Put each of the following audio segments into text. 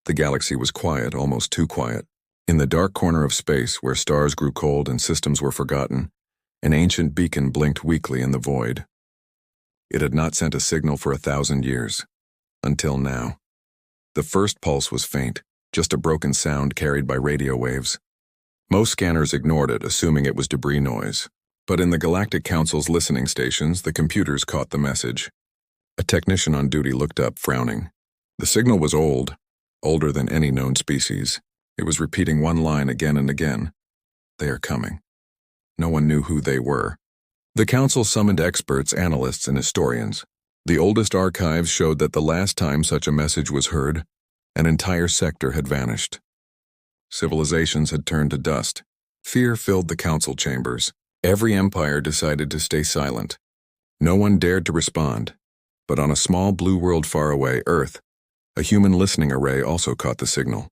The galaxy was quiet, almost too quiet. In the dark corner of space, where stars grew cold and systems were forgotten, an ancient beacon blinked weakly in the void. It had not sent a signal for 1,000 years. Until now. The first pulse was faint, just a broken sound carried by radio waves. Most scanners ignored it, assuming it was debris noise. But in the Galactic Council's listening stations, the computers caught the message. A technician on duty looked up, frowning. The signal was old, older than any known species. It was repeating one line again and again. They are coming. No one knew who they were. The council summoned experts, analysts, and historians. The oldest archives showed that the last time such a message was heard, an entire sector had vanished. Civilizations had turned to dust. Fear filled the council chambers. Every empire decided to stay silent. No one dared to respond. But on a small blue world far away, Earth, a human listening array also caught the signal.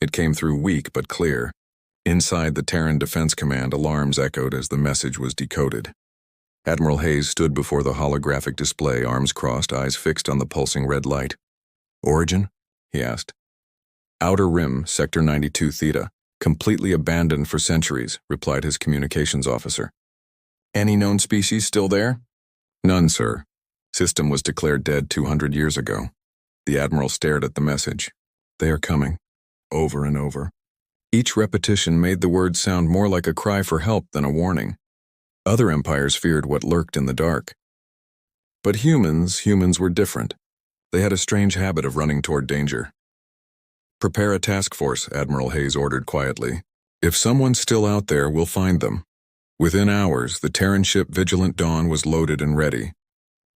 It came through weak but clear. Inside the Terran Defense Command, alarms echoed as the message was decoded. Admiral Hayes stood before the holographic display, arms crossed, eyes fixed on the pulsing red light. "Origin?" he asked. "Outer Rim, Sector 92 Theta, completely abandoned for centuries," replied his communications officer. "Any known species still there?" "None, sir. System was declared dead 200 years ago." The Admiral stared at the message. "They are coming." Over and over. Each repetition made the words sound more like a cry for help than a warning. Other empires feared what lurked in the dark. But humans were different. They had a strange habit of running toward danger. "Prepare a task force," Admiral Hayes ordered quietly. "If someone's still out there, we'll find them." Within hours, the Terran ship Vigilant Dawn was loaded and ready.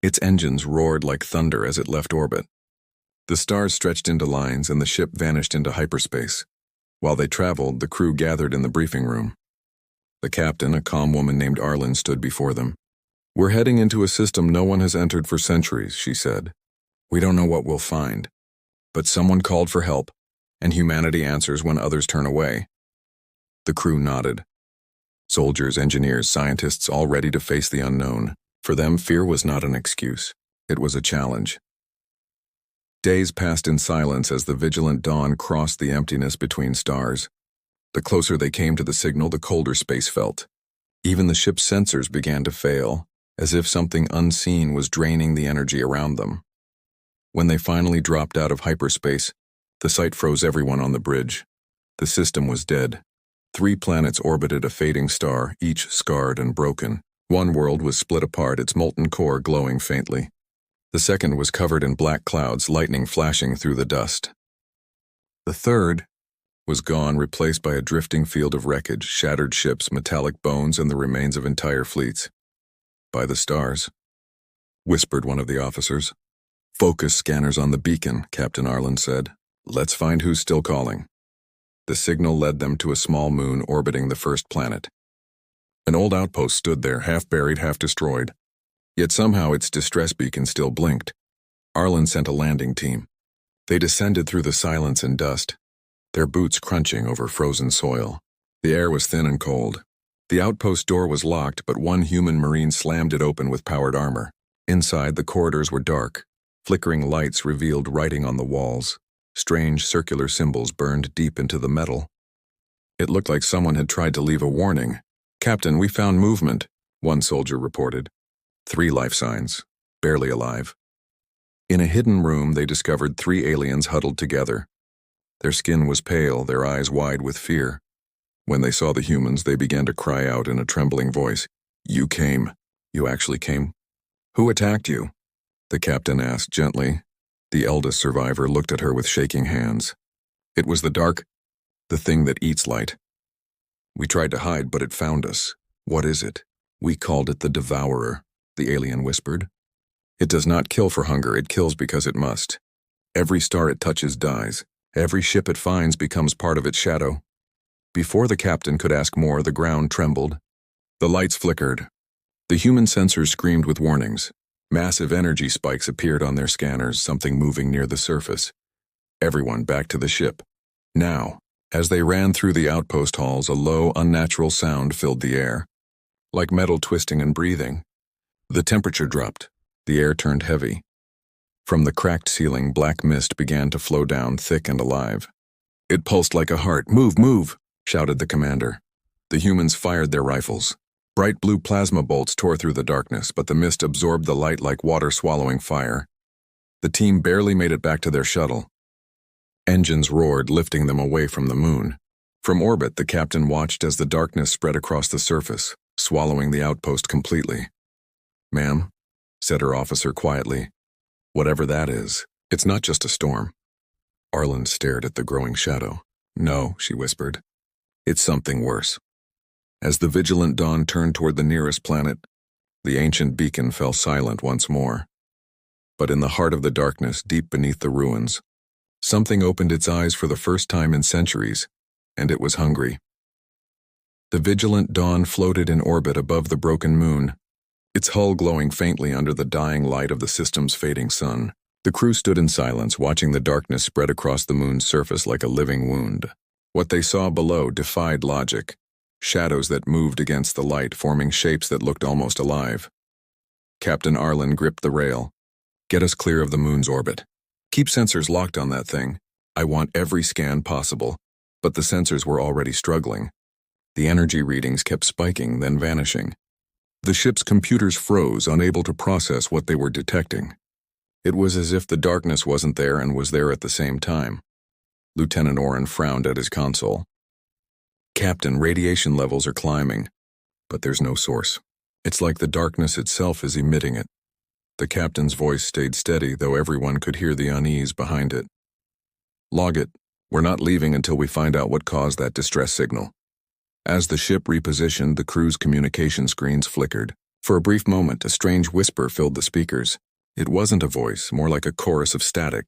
Its engines roared like thunder as it left orbit. The stars stretched into lines and the ship vanished into hyperspace. While they traveled, the crew gathered in the briefing room. The captain, a calm woman named Arlen, stood before them. "We're heading into a system no one has entered for centuries," she said. "We don't know what we'll find. But someone called for help, and humanity answers when others turn away." The crew nodded. Soldiers, engineers, scientists, all ready to face the unknown. For them, fear was not an excuse. It was a challenge. Days passed in silence as the Vigilant Dawn crossed the emptiness between stars. The closer they came to the signal, the colder space felt. Even the ship's sensors began to fail, as if something unseen was draining the energy around them. When they finally dropped out of hyperspace, the sight froze everyone on the bridge. The system was dead. 3 planets orbited a fading star, each scarred and broken. One world was split apart, its molten core glowing faintly. The second was covered in black clouds, lightning flashing through the dust. The third was gone, replaced by a drifting field of wreckage, shattered ships, metallic bones, and the remains of entire fleets. "By the stars," whispered one of the officers. "Focus scanners on the beacon," Captain Arlen said. "Let's find who's still calling." The signal led them to a small moon orbiting the first planet. An old outpost stood there, half buried, half destroyed. Yet somehow its distress beacon still blinked. Arlen sent a landing team. They descended through the silence and dust, their boots crunching over frozen soil. The air was thin and cold. The outpost door was locked, but one human marine slammed it open with powered armor. Inside, the corridors were dark. Flickering lights revealed writing on the walls. Strange circular symbols burned deep into the metal. It looked like someone had tried to leave a warning. "Captain, we found movement," one soldier reported. 3 life signs, barely alive. In a hidden room, they discovered 3 aliens huddled together. Their skin was pale, their eyes wide with fear. When they saw the humans, they began to cry out in a trembling voice. "You came. You actually came? Who attacked you?" The captain asked gently. The eldest survivor looked at her with shaking hands. "It was the dark, the thing that eats light. We tried to hide, but it found us. What is it?" "We called it the Devourer," the alien whispered. "It does not kill for hunger, it kills because it must. Every star it touches dies. Every ship it finds becomes part of its shadow." Before the captain could ask more, the ground trembled. The lights flickered. The human sensors screamed with warnings. Massive energy spikes appeared on their scanners, something moving near the surface. Everyone back to the ship. Now, as they ran through the outpost halls, a low, unnatural sound filled the air. Like metal twisting and breathing. The temperature dropped. The air turned heavy. From the cracked ceiling, black mist began to flow down, thick and alive. It pulsed like a heart. "Move, move!" shouted the commander. The humans fired their rifles. Bright blue plasma bolts tore through the darkness, but the mist absorbed the light like water swallowing fire. The team barely made it back to their shuttle. Engines roared, lifting them away from the moon. From orbit, the captain watched as the darkness spread across the surface, swallowing the outpost completely. "Ma'am," said her officer quietly, "whatever that is, it's not just a storm." Arlen stared at the growing shadow. "No," she whispered. "It's something worse." As the vigilant dawn turned toward the nearest planet, the ancient beacon fell silent once more. But in the heart of the darkness, deep beneath the ruins, something opened its eyes for the first time in centuries, and it was hungry. The vigilant dawn floated in orbit above the broken moon, its hull glowing faintly under the dying light of the system's fading sun. The crew stood in silence, watching the darkness spread across the moon's surface like a living wound. What they saw below defied logic. Shadows that moved against the light, forming shapes that looked almost alive. Captain Arlen gripped the rail. "Get us clear of the moon's orbit. Keep sensors locked on that thing. I want every scan possible." But the sensors were already struggling. The energy readings kept spiking, then vanishing. The ship's computers froze, unable to process what they were detecting. It was as if the darkness wasn't there and was there at the same time. Lieutenant Oren frowned at his console. "Captain, radiation levels are climbing, but there's no source. It's like the darkness itself is emitting it." The captain's voice stayed steady, though everyone could hear the unease behind it. "Log it. We're not leaving until we find out what caused that distress signal." As the ship repositioned, the crew's communication screens flickered. For a brief moment, a strange whisper filled the speakers. It wasn't a voice, more like a chorus of static,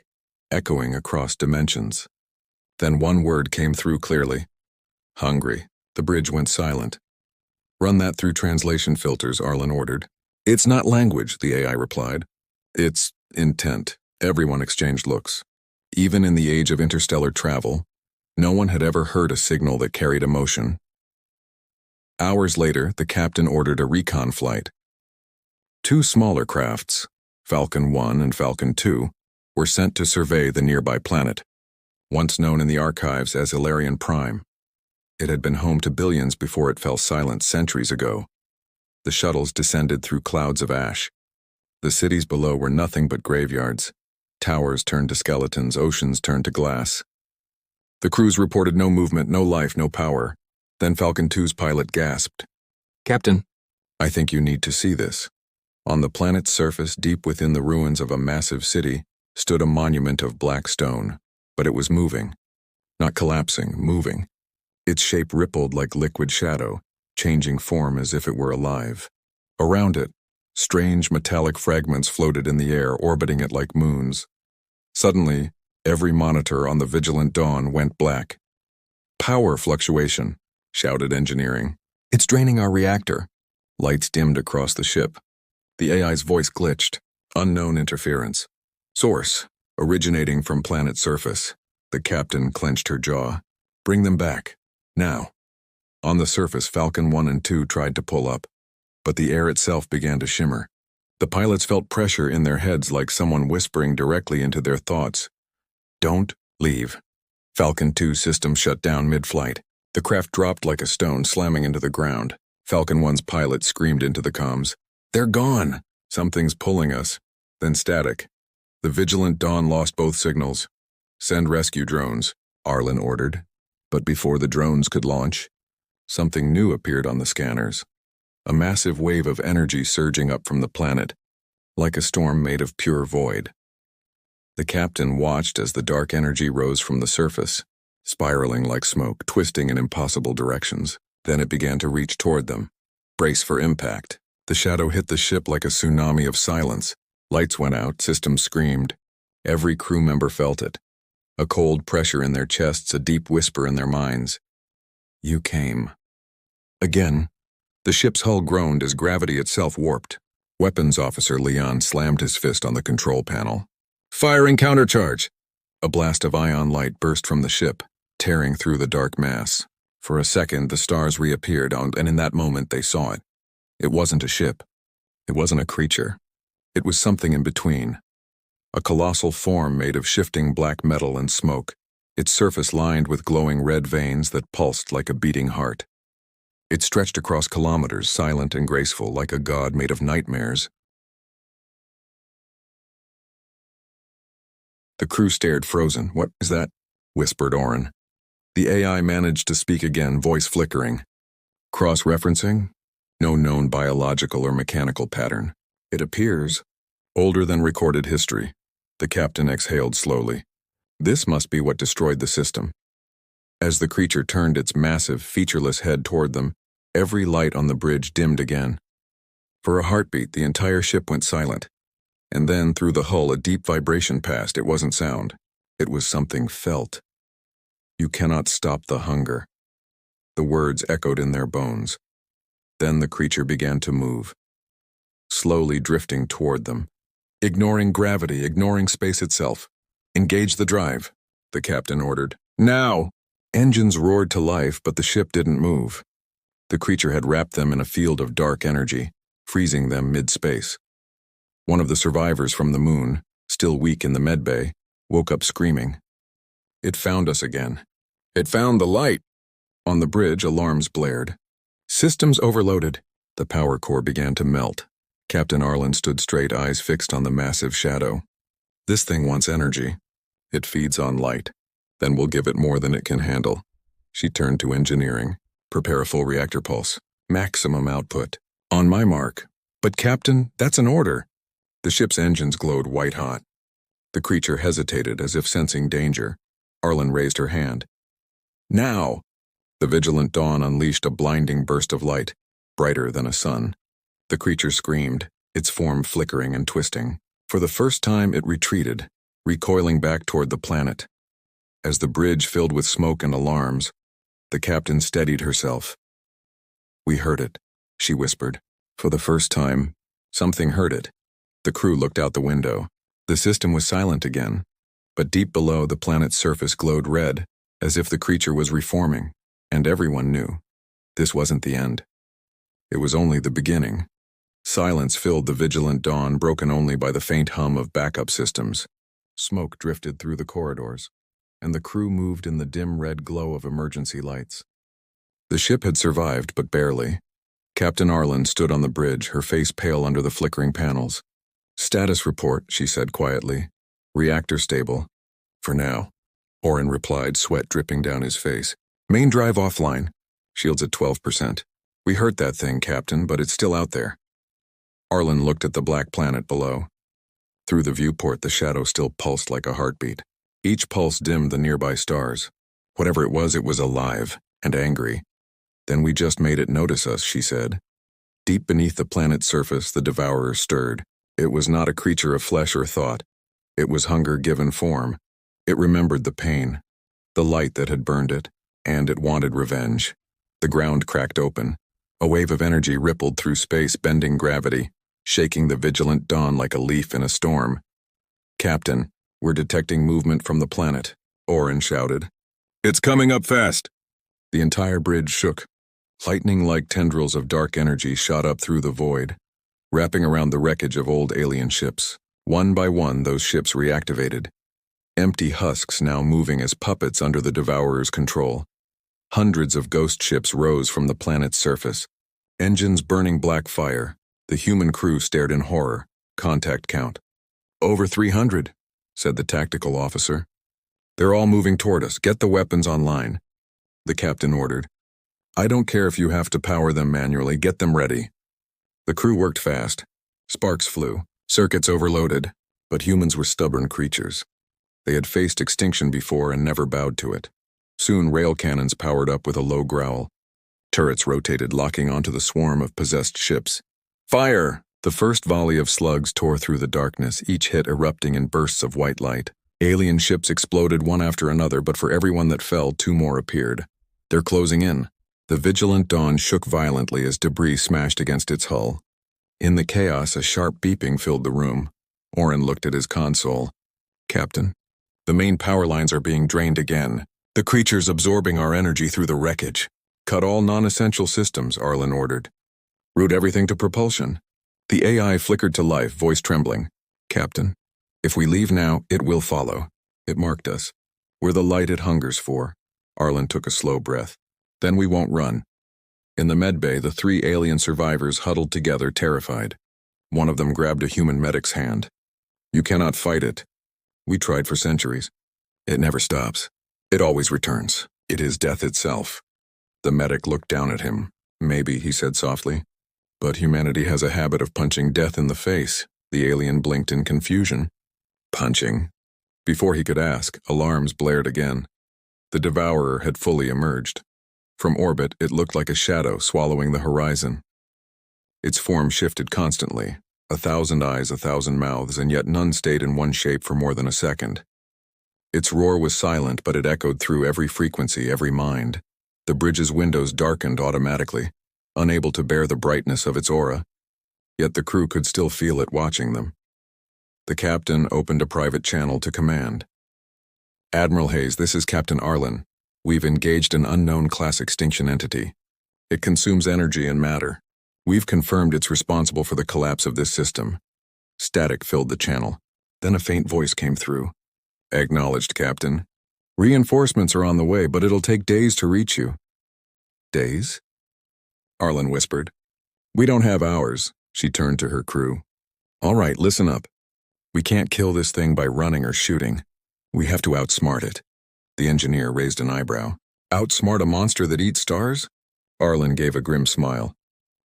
echoing across dimensions. Then one word came through clearly. "Hungry." The bridge went silent. "Run that through translation filters," Arlen ordered. "It's not language," the AI replied. "It's intent." Everyone exchanged looks. Even in the age of interstellar travel, no one had ever heard a signal that carried emotion. Hours later, the captain ordered a recon flight. Two smaller crafts, Falcon 1 and Falcon 2, were sent to survey the nearby planet, once known in the archives as Ilarion Prime. It had been home to billions before it fell silent centuries ago. The shuttles descended through clouds of ash. The cities below were nothing but graveyards. Towers turned to skeletons, oceans turned to glass. The crews reported no movement, no life, no power. Then Falcon 2's pilot gasped. "Captain, I think you need to see this." On the planet's surface, deep within the ruins of a massive city, stood a monument of black stone. But it was moving. Not collapsing, moving. Its shape rippled like liquid shadow, changing form as if it were alive. Around it, strange metallic fragments floated in the air, orbiting it like moons. Suddenly, every monitor on the vigilant dawn went black. "Power fluctuation," shouted engineering. "It's draining our reactor." Lights dimmed across the ship. The AI's voice glitched. "Unknown interference. Source, originating from planet surface." The captain clenched her jaw. "Bring them back. Now." On the surface, Falcon 1 and 2 tried to pull up, but the air itself began to shimmer. The pilots felt pressure in their heads, like someone whispering directly into their thoughts. "Don't leave." Falcon 2's system shut down mid-flight. The craft dropped like a stone, slamming into the ground. Falcon 1's pilot screamed into the comms. "They're gone! Something's pulling us." Then static. The vigilant dawn lost both signals. "Send rescue drones," Arlen ordered. But before the drones could launch, something new appeared on the scanners. A massive wave of energy surging up from the planet, like a storm made of pure void. The captain watched as the dark energy rose from the surface, spiraling like smoke, twisting in impossible directions. Then it began to reach toward them. Brace for impact. The shadow hit the ship like a tsunami of silence. Lights went out, systems screamed. Every crew member felt it. A cold pressure in their chests, a deep whisper in their minds. "You came." Again, the ship's hull groaned as gravity itself warped. Weapons Officer Leon slammed his fist on the control panel. "Firing countercharge!" A blast of ion light burst from the ship, tearing through the dark mass. For a second, the stars reappeared, and in that moment they saw it. It wasn't a ship. It wasn't a creature. It was something in between. a colossal form made of shifting black metal and smoke, its surface lined with glowing red veins that pulsed like a beating heart. It stretched across kilometers, silent and graceful, like a god made of nightmares. The crew stared frozen. "What is that?" whispered Oren. The AI managed to speak again, voice flickering. "Cross-referencing? No known biological or mechanical pattern. It appears older than recorded history." The captain exhaled slowly. This must be what destroyed the system. As the creature turned its massive, featureless head toward them, every light on the bridge dimmed again. For a heartbeat, the entire ship went silent. And then, through the hull, a deep vibration passed. It wasn't sound. It was something felt. "You cannot stop the hunger." The words echoed in their bones. Then the creature began to move, slowly drifting toward them, ignoring gravity, ignoring space itself. "Engage the drive," the captain ordered. "Now!" Engines roared to life, but the ship didn't move. The creature had wrapped them in a field of dark energy, freezing them mid-space. One of the survivors from the moon, still weak in the medbay, woke up screaming. "It found us again. It found the light!" On the bridge, alarms blared. "Systems overloaded." The power core began to melt. Captain Arlen stood straight, eyes fixed on the massive shadow. "This thing wants energy. It feeds on light. Then we'll give it more than it can handle." She turned to engineering. "Prepare a full reactor pulse. Maximum output. On my mark." "But Captain, that's an order." The ship's engines glowed white-hot. The creature hesitated, as if sensing danger. Arlen raised her hand. "Now!" The vigilant dawn unleashed a blinding burst of light, brighter than a sun. The creature screamed, its form flickering and twisting. For the first time, it retreated, recoiling back toward the planet. As the bridge filled with smoke and alarms, the captain steadied herself. "We heard it," she whispered. For the first time, something heard it. The crew looked out the window. The system was silent again, but deep below, the planet's surface glowed red, as if the creature was reforming, and everyone knew. This wasn't the end. It was only the beginning. Silence filled the vigilant dawn, broken only by the faint hum of backup systems. Smoke drifted through the corridors, and the crew moved in the dim red glow of emergency lights. The ship had survived, but barely. Captain Arlen stood on the bridge, her face pale under the flickering panels. "Status report," she said quietly. "Reactor stable. For now." Oren replied, sweat dripping down his face. "Main drive offline. Shields at 12%. We hurt that thing, Captain, but it's still out there." Arlen looked at the black planet below. Through the viewport, the shadow still pulsed like a heartbeat. Each pulse dimmed the nearby stars. Whatever it was alive and angry. "Then we just made it notice us," she said. Deep beneath the planet's surface, the devourer stirred. It was not a creature of flesh or thought. It was hunger given form. It remembered the pain, the light that had burned it, and it wanted revenge. The ground cracked open. A wave of energy rippled through space, bending gravity, shaking the vigilant dawn like a leaf in a storm. "Captain, we're detecting movement from the planet," Oren shouted. "It's coming up fast." The entire bridge shook. Lightning-like tendrils of dark energy shot up through the void, wrapping around the wreckage of old alien ships. One by one, those ships reactivated. Empty husks now moving as puppets under the Devourer's control. Hundreds of ghost ships rose from the planet's surface, engines burning black fire. The human crew stared in horror. Contact count. "Over 300, said the tactical officer. "They're all moving toward us. Get the weapons online," the captain ordered. "I don't care if you have to power them manually. Get them ready." The crew worked fast. Sparks flew, circuits overloaded, but humans were stubborn creatures. They had faced extinction before and never bowed to it. Soon rail cannons powered up with a low growl. Turrets rotated, locking onto the swarm of possessed ships. "Fire!" The first volley of slugs tore through the darkness, each hit erupting in bursts of white light. Alien ships exploded one after another, but for every one that fell, two more appeared. "They're closing in." The vigilant dawn shook violently as debris smashed against its hull. In the chaos, a sharp beeping filled the room. Oren looked at his console. "Captain, the main power lines are being drained again. The creature's absorbing our energy through the wreckage. Cut all non-essential systems," Arlen ordered. "Route everything to propulsion." The AI flickered to life, voice trembling. "Captain, If we leave now, it will follow. It marked us. We're the light it hungers for. Arlen took a slow breath. Then we won't run. In the medbay, the 3 alien survivors huddled together, terrified. One of them grabbed a human medic's hand. You cannot fight it. We tried for centuries. It never stops. It always returns. It is death itself. The medic looked down at him. Maybe, he said softly. But humanity has a habit of punching death in the face. The alien blinked in confusion. Punching? Before he could ask, alarms blared again. The devourer had fully emerged. From orbit, it looked like a shadow swallowing the horizon. Its form shifted constantly, 1,000 eyes, 1,000 mouths, and yet none stayed in one shape for more than a second. Its roar was silent, but it echoed through every frequency, every mind. The bridge's windows darkened automatically, unable to bear the brightness of its aura. Yet the crew could still feel it watching them. The captain opened a private channel to command. Admiral Hayes, this is Captain Arlen. We've engaged an unknown class extinction entity. It consumes energy and matter. We've confirmed it's responsible for the collapse of this system. Static filled the channel. Then a faint voice came through. Acknowledged, Captain. Reinforcements are on the way, but it'll take days to reach you. Days? Arlen whispered. We don't have hours. She turned to her crew. All right, listen up. We can't kill this thing by running or shooting. We have to outsmart it. The engineer raised an eyebrow. Outsmart a monster that eats stars? Arlen gave a grim smile.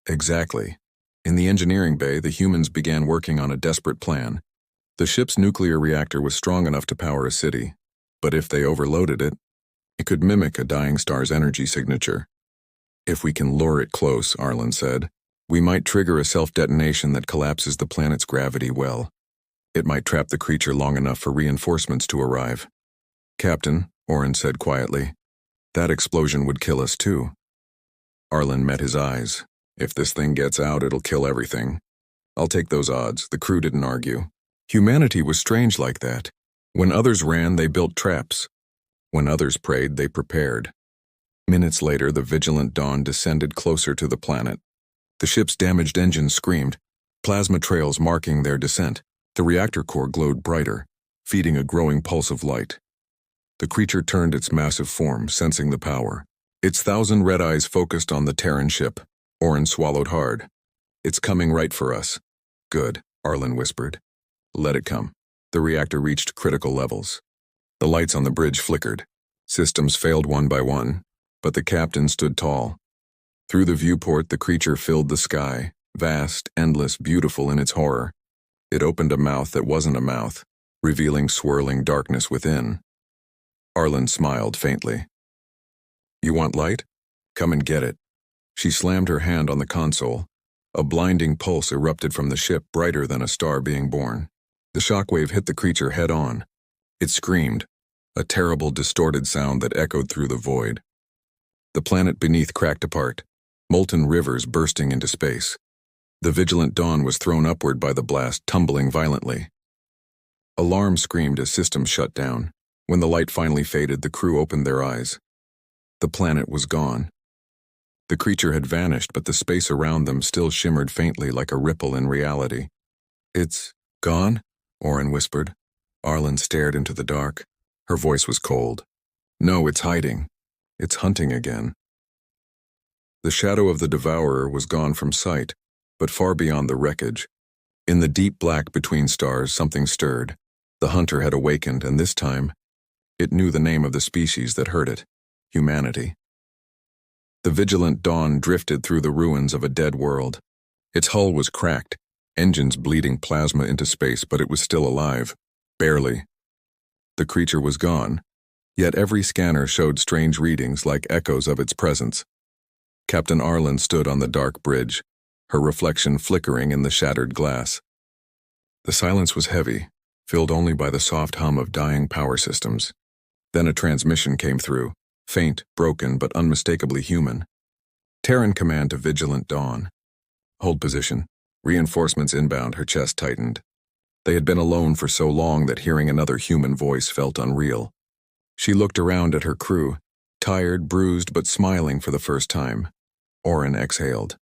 Exactly. In the engineering bay, the humans began working on a desperate plan. The ship's nuclear reactor was strong enough to power a city, but if they overloaded it, it could mimic a dying star's energy signature. If we can lure it close, Arlen said, we might trigger a self-detonation that collapses the planet's gravity well. It might trap the creature long enough for reinforcements to arrive. Captain, Oren said quietly, that explosion would kill us too. Arlen met his eyes. If this thing gets out, it'll kill everything. I'll take those odds. The crew didn't argue. Humanity was strange like that. When others ran, they built traps. When others prayed, they prepared. Minutes later, the vigilant dawn descended closer to the planet. The ship's damaged engines screamed, plasma trails marking their descent. The reactor core glowed brighter, feeding a growing pulse of light. The creature turned its massive form, sensing the power. Its 1,000 red eyes focused on the Terran ship. Oren swallowed hard. It's coming right for us. Good, Arlen whispered. Let it come. The reactor reached critical levels. The lights on the bridge flickered. Systems failed one by one, but the captain stood tall. Through the viewport, the creature filled the sky, vast, endless, beautiful in its horror. It opened a mouth that wasn't a mouth, revealing swirling darkness within. Arlen smiled faintly. You want light? Come and get it. She slammed her hand on the console. A blinding pulse erupted from the ship, brighter than a star being born. The shockwave hit the creature head-on. It screamed, a terrible, distorted sound that echoed through the void. The planet beneath cracked apart, molten rivers bursting into space. The vigilant dawn was thrown upward by the blast, tumbling violently. Alarm screamed as systems shut down. When the light finally faded, the crew opened their eyes. The planet was gone. The creature had vanished, but the space around them still shimmered faintly like a ripple in reality. It's gone? Oren whispered. Arlen stared into the dark. Her voice was cold. No, it's hiding. It's hunting again. The shadow of the devourer was gone from sight, but far beyond the wreckage. In the deep black between stars, something stirred. The hunter had awakened, and this time, it knew the name of the species that heard it. Humanity. The vigilant dawn drifted through the ruins of a dead world. Its hull was cracked, engines bleeding plasma into space, but it was still alive. Barely. The creature was gone, yet every scanner showed strange readings like echoes of its presence. Captain Arlen stood on the dark bridge, her reflection flickering in the shattered glass. The silence was heavy, filled only by the soft hum of dying power systems. Then a transmission came through. Faint, broken, but unmistakably human. Terran command to Vigilant Dawn. Hold position. Reinforcements inbound, her chest tightened. They had been alone for so long that hearing another human voice felt unreal. She looked around at her crew, tired, bruised, but smiling for the first time. Oren exhaled.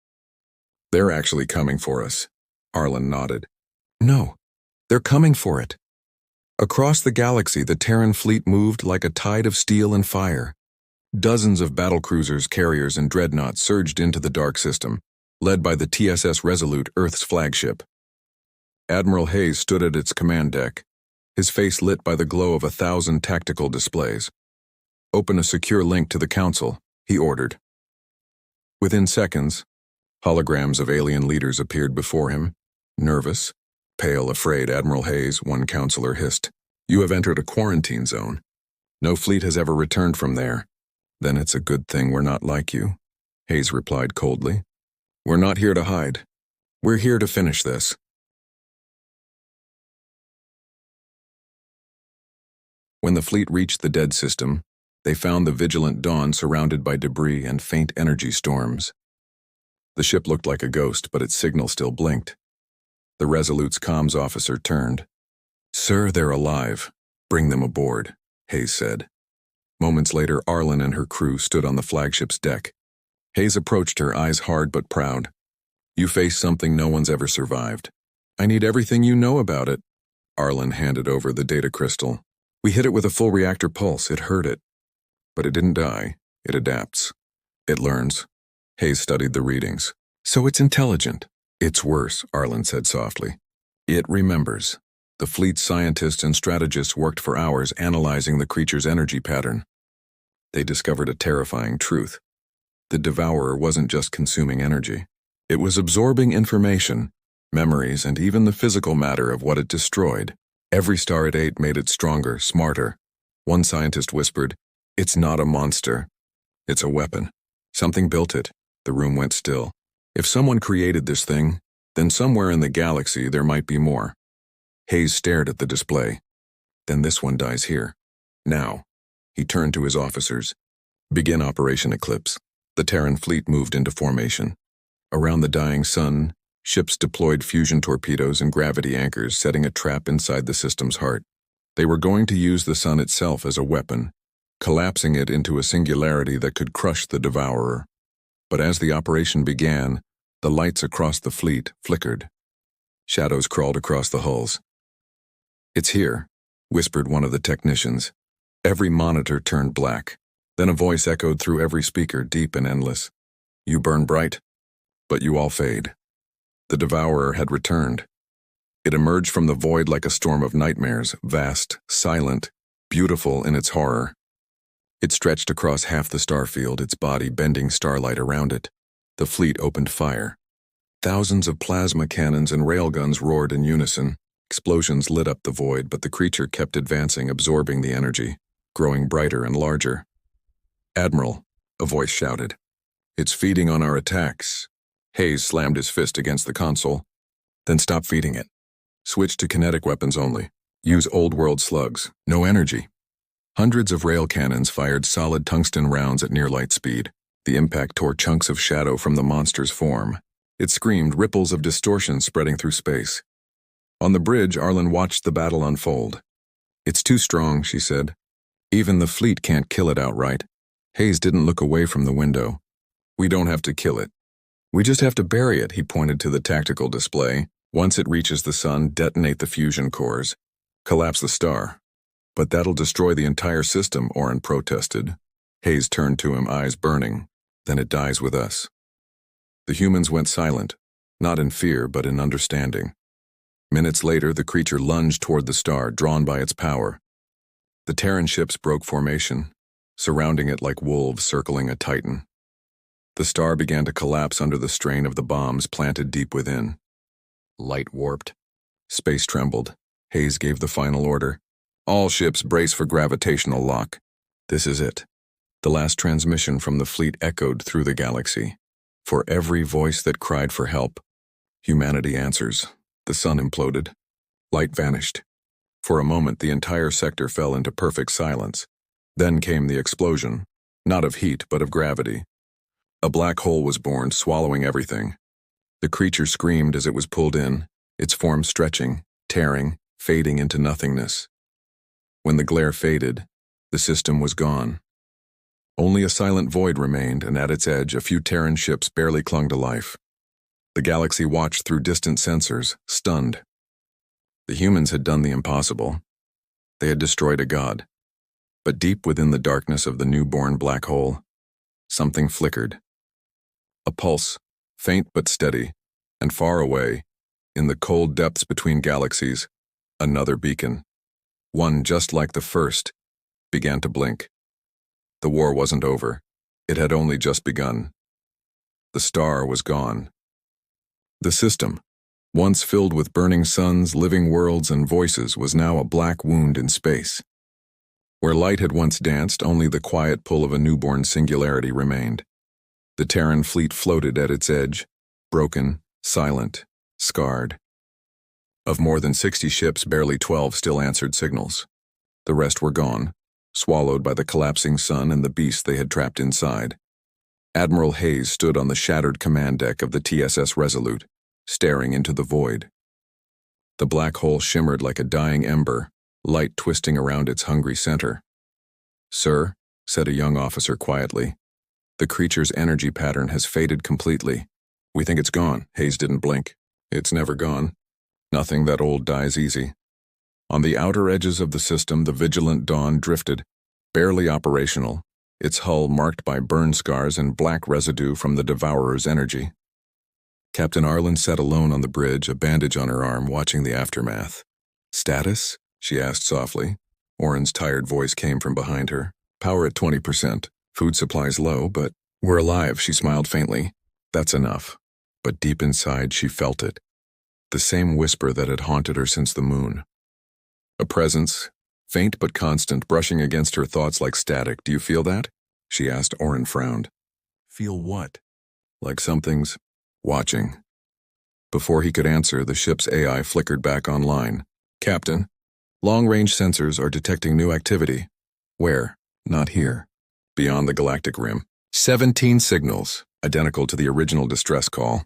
They're actually coming for us. Arlen nodded. No, they're coming for it. Across the galaxy, the Terran fleet moved like a tide of steel and fire. Dozens of battlecruisers, carriers, and dreadnoughts surged into the dark system, led by the TSS Resolute, Earth's flagship. Admiral Hayes stood at its command deck, his face lit by the glow of 1,000 tactical displays. "Open a secure link to the Council," he ordered. Within seconds, holograms of alien leaders appeared before him. "Nervous, pale, afraid, Admiral Hayes," one counselor hissed. "You have entered a quarantine zone. No fleet has ever returned from there." "Then it's a good thing we're not like you," Hayes replied coldly. "We're not here to hide. We're here to finish this." When the fleet reached the dead system, they found the vigilant Dawn surrounded by debris and faint energy storms. The ship looked like a ghost, but its signal still blinked. The Resolute's comms officer turned. "Sir, they're alive. Bring them aboard," Hayes said. Moments later, Arlen and her crew stood on the flagship's deck. Hayes approached her, eyes hard but proud. "You face something no one's ever survived. I need everything you know about it." Arlen handed over the data crystal. "We hit it with a full reactor pulse. It hurt it. But it didn't die. It adapts. It learns." Hayes studied the readings. "So it's intelligent." "It's worse," Arlen said softly. "It remembers." The fleet's scientists and strategists worked for hours analyzing the creature's energy pattern. They discovered a terrifying truth. The Devourer wasn't just consuming energy. It was absorbing information, memories, and even the physical matter of what it destroyed. Every star it ate made it stronger, smarter. One scientist whispered, "It's not a monster. It's a weapon. Something built it." The room went still. If someone created this thing, then somewhere in the galaxy there might be more. Hayes stared at the display. "Then this one dies here. Now." He turned to his officers. "Begin Operation Eclipse." The Terran fleet moved into formation. Around the dying sun, ships deployed fusion torpedoes and gravity anchors, setting a trap inside the system's heart. They were going to use the sun itself as a weapon, collapsing it into a singularity that could crush the Devourer. But as the operation began, the lights across the fleet flickered. Shadows crawled across the hulls. "It's here," whispered one of the technicians. Every monitor turned black. Then a voice echoed through every speaker, deep and endless. "You burn bright, but you all fade." The Devourer had returned. It emerged from the void like a storm of nightmares, vast, silent, beautiful in its horror. It stretched across half the starfield, its body bending starlight around it. The fleet opened fire. Thousands of plasma cannons and railguns roared in unison. Explosions lit up the void, but the creature kept advancing, absorbing the energy, growing brighter and larger. "Admiral," a voice shouted. "It's feeding on our attacks." Hayes slammed his fist against the console. "Then stop feeding it. Switch to kinetic weapons only. Use old-world slugs. No energy." Hundreds of rail cannons fired solid tungsten rounds at near-light speed. The impact tore chunks of shadow from the monster's form. It screamed, ripples of distortion spreading through space. On the bridge, Arlen watched the battle unfold. "It's too strong," she said. "Even the fleet can't kill it outright." Hayes didn't look away from the window. "We don't have to kill it. We just have to bury it," he pointed to the tactical display. "Once it reaches the sun, detonate the fusion cores. Collapse the star." "But that'll destroy the entire system," Oren protested. Hayes turned to him, eyes burning. "Then it dies with us." The humans went silent, not in fear but in understanding. Minutes later, the creature lunged toward the star, drawn by its power. The Terran ships broke formation, surrounding it like wolves circling a titan. The star began to collapse under the strain of the bombs planted deep within. Light warped. Space trembled. Hayes gave the final order. "All ships brace for gravitational lock." This is it. The last transmission from the fleet echoed through the galaxy. For every voice that cried for help, humanity answers. The sun imploded. Light vanished. For a moment, the entire sector fell into perfect silence. Then came the explosion, not of heat, but of gravity. A black hole was born, swallowing everything. The creature screamed as it was pulled in, its form stretching, tearing, fading into nothingness. When the glare faded, the system was gone. Only a silent void remained, and at its edge, a few Terran ships barely clung to life. The galaxy watched through distant sensors, stunned. The humans had done the impossible. They had destroyed a god. But deep within the darkness of the newborn black hole, something flickered. A pulse, faint but steady, and far away, in the cold depths between galaxies, another beacon, one just like the first, began to blink. The war wasn't over. It had only just begun. The star was gone. The system, once filled with burning suns, living worlds, and voices, was now a black wound in space. Where light had once danced, only the quiet pull of a newborn singularity remained. The Terran fleet floated at its edge, broken, silent, scarred. Of more than 60 ships, barely 12 still answered signals. The rest were gone, swallowed by the collapsing sun and the beast they had trapped inside. Admiral Hayes stood on the shattered command deck of the TSS Resolute, staring into the void. The black hole shimmered like a dying ember, light twisting around its hungry center. "Sir," said a young officer quietly, "the creature's energy pattern has faded completely. We think it's gone." Hayes didn't blink. "It's never gone. Nothing that old dies easy." On the outer edges of the system, the vigilant Dawn drifted, barely operational, its hull marked by burn scars and black residue from the Devourer's energy. Captain Arlen sat alone on the bridge, a bandage on her arm, watching the aftermath. "Status?" she asked softly. Oren's tired voice came from behind her. "Power at 20%. Food supplies low, but we're alive," she smiled faintly. "That's enough." But deep inside, she felt it. The same whisper that had haunted her since the moon. A presence, faint but constant, brushing against her thoughts like static. "Do you feel that?" she asked. Oren frowned. "Feel what?" "Like something's watching." Before he could answer, the ship's AI flickered back online. "Captain, long-range sensors are detecting new activity." "Where?" "Not here. Beyond the galactic rim. 17 signals, identical to the original distress call."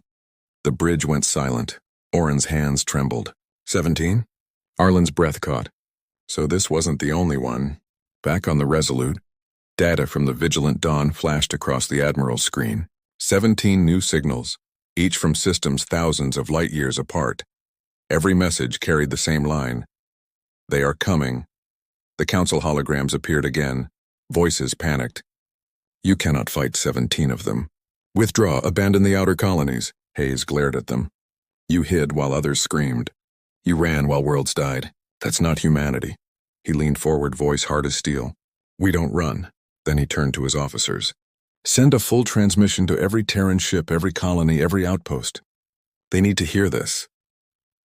The bridge went silent. Oren's hands trembled. 17? Arlen's breath caught. So this wasn't the only one. Back on the Resolute, data from the Vigilant Dawn flashed across the Admiral's screen. 17 new signals, each from systems thousands of light years apart. Every message carried the same line. "They are coming." The Council holograms appeared again. Voices panicked. "You cannot fight 17 of them. Withdraw, abandon the outer colonies." Hayes glared at them. "You hid while others screamed. You ran while worlds died. That's not humanity." He leaned forward, voice hard as steel. "We don't run." Then he turned to his officers. "Send a full transmission to every Terran ship, every colony, every outpost. They need to hear this."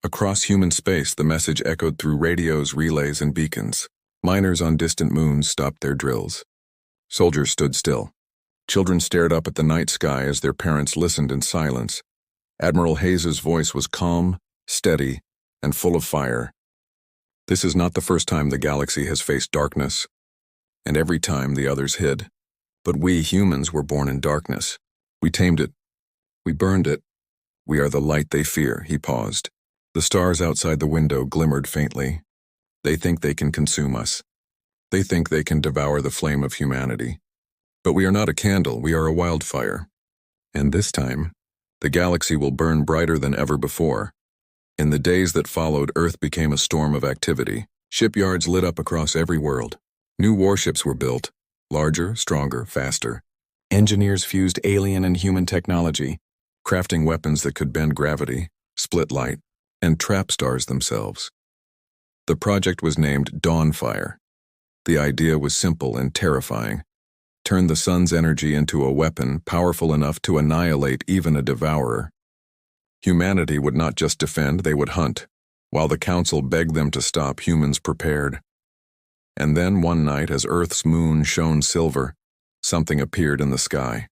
Across human space, the message echoed through radios, relays, and beacons. Miners on distant moons stopped their drills. Soldiers stood still. Children stared up at the night sky as their parents listened in silence. Admiral Hayes's voice was calm, steady, and full of fire. "This is not the first time the galaxy has faced darkness, and every time the others hid. But we humans were born in darkness. We tamed it. We burned it. We are the light they fear." He paused. The stars outside the window glimmered faintly. "They think they can consume us. They think they can devour the flame of humanity. But we are not a candle, we are a wildfire. And this time, the galaxy will burn brighter than ever before." In the days that followed, Earth became a storm of activity. Shipyards lit up across every world. New warships were built, larger, stronger, faster. Engineers fused alien and human technology, crafting weapons that could bend gravity, split light, and trap stars themselves. The project was named Dawnfire. The idea was simple and terrifying. Turn the sun's energy into a weapon powerful enough to annihilate even a devourer. Humanity would not just defend, they would hunt. While the Council begged them to stop, humans prepared. And then one night, as Earth's moon shone silver, something appeared in the sky.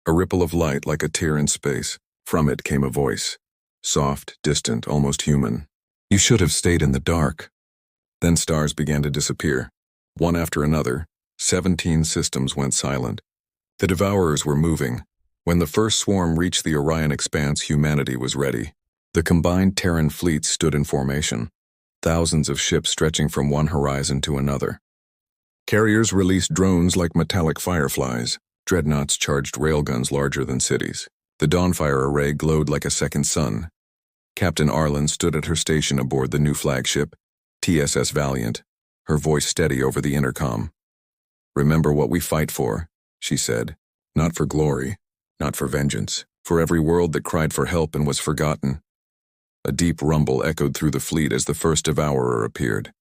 A ripple of light like a tear in space. From it came a voice. Soft, distant, almost human. "You should have stayed in the dark." Then stars began to disappear. One after another, 17 systems went silent. The Devourers were moving. When the first swarm reached the Orion expanse, humanity was ready. The combined Terran fleets stood in formation, thousands of ships stretching from one horizon to another. Carriers released drones like metallic fireflies. Dreadnoughts charged railguns larger than cities. The Dawnfire array glowed like a second sun. Captain Arlen stood at her station aboard the new flagship, TSS Valiant, her voice steady over the intercom. "Remember what we fight for," she said. "Not for glory, not for vengeance, for every world that cried for help and was forgotten." A deep rumble echoed through the fleet as the first devourer appeared.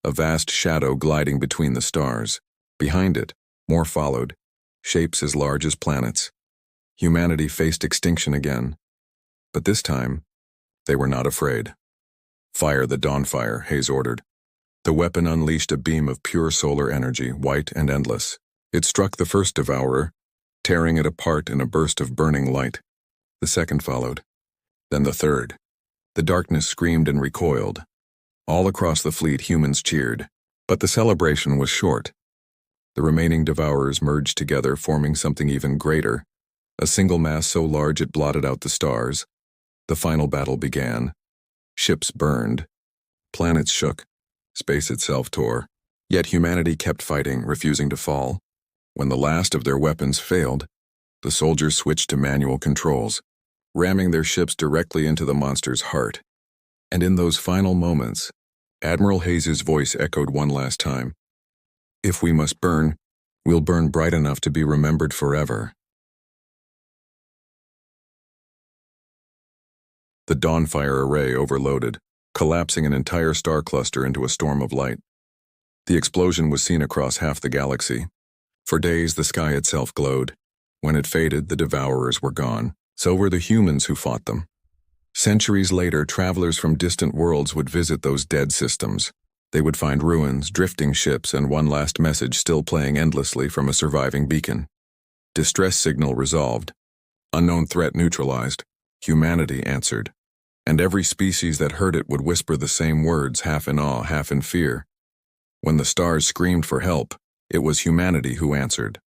A vast shadow gliding between the stars. Behind it, more followed, shapes as large as planets. Humanity faced extinction again. But this time, they were not afraid. "Fire the Dawnfire," Hayes ordered. The weapon unleashed a beam of pure solar energy, white and endless. It struck the first devourer, tearing it apart in a burst of burning light. The second followed. Then the third. The darkness screamed and recoiled. All across the fleet, humans cheered. But the celebration was short. The remaining devourers merged together, forming something even greater. A single mass so large it blotted out the stars. The final battle began. Ships burned. Planets shook. Space itself tore. Yet humanity kept fighting, refusing to fall. When the last of their weapons failed, the soldiers switched to manual controls, ramming their ships directly into the monster's heart. And in those final moments, Admiral Hayes' voice echoed one last time. "If we must burn, we'll burn bright enough to be remembered forever." The Dawnfire array overloaded, collapsing an entire star cluster into a storm of light. The explosion was seen across half the galaxy. For days, the sky itself glowed. When it faded, the devourers were gone. So were the humans who fought them. Centuries later, travelers from distant worlds would visit those dead systems. They would find ruins, drifting ships, and one last message still playing endlessly from a surviving beacon. Distress signal resolved. Unknown threat neutralized. Humanity answered. And every species that heard it would whisper the same words, half in awe, half in fear. When the stars screamed for help, it was humanity who answered.